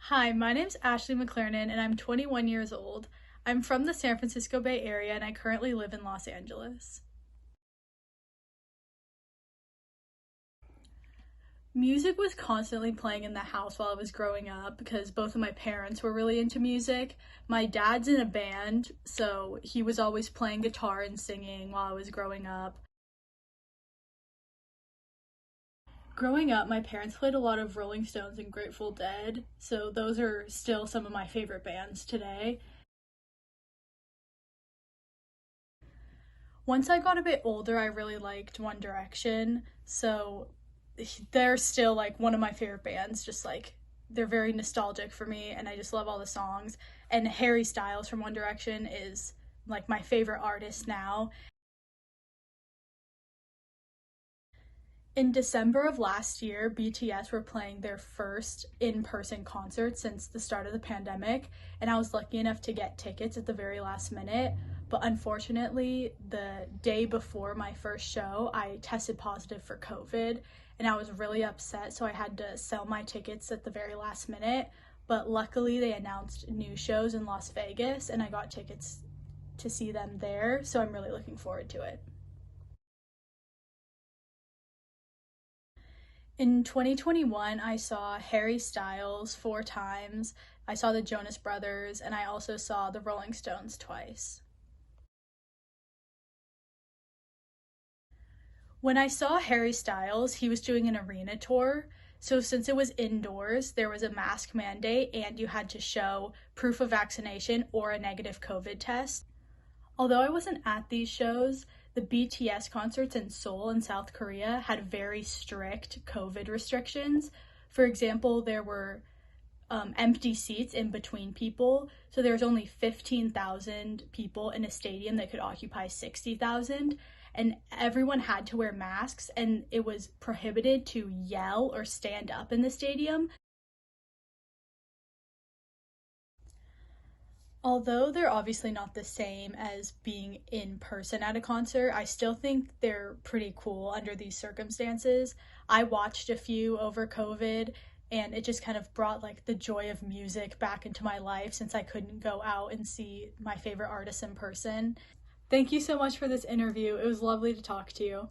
Hi, my name's Ashley McClearnen and I'm 21 years old. I'm from the San Francisco Bay Area and I currently live in Los Angeles. Music was constantly playing in the house while I was growing up because both of my parents were really into music. My dad's in a band, so he was always playing guitar and singing while I was growing up. Growing up, my parents played a lot of Rolling Stones and Grateful Dead, so those are still some of my favorite bands today. Once I got a bit older, I really liked One Direction. So they're still like one of my favorite bands. Just like they're very nostalgic for me, and I just love all the songs. And Harry Styles from One Direction is like my favorite artist now. In December of last year, BTS were playing their first in person concert since the start of the pandemic, and I was lucky enough to get tickets at the very last minute. But unfortunately, the day before my first show, I tested positive for COVID, and I was really upset, so I had to sell my tickets at the very last minute. But luckily, they announced new shows in Las Vegas, and I got tickets to see them there, so I'm really looking forward to it. In 2021, I saw Harry Styles 4 times, I saw the Jonas Brothers, and I also saw the Rolling Stones twice. When I saw Harry Styles, he was doing an arena tour. So, since it was indoors, there was a mask mandate and you had to show proof of vaccination or a negative COVID test. Although I wasn't at these shows, the BTS concerts in Seoul in South Korea had very strict COVID restrictions. For example, there were empty seats in between people. So there was only 15,000 people in a stadium that could occupy 60,000. And everyone had to wear masks, and it was prohibited to yell or stand up in the stadium. Although they're obviously not the same as being in person at a concert, I still think they're pretty cool under these circumstances. I watched a few over COVID and it just kind of brought like the joy of music back into my life since I couldn't go out and see my favorite artists in person. Thank you so much for this interview. It was lovely to talk to you.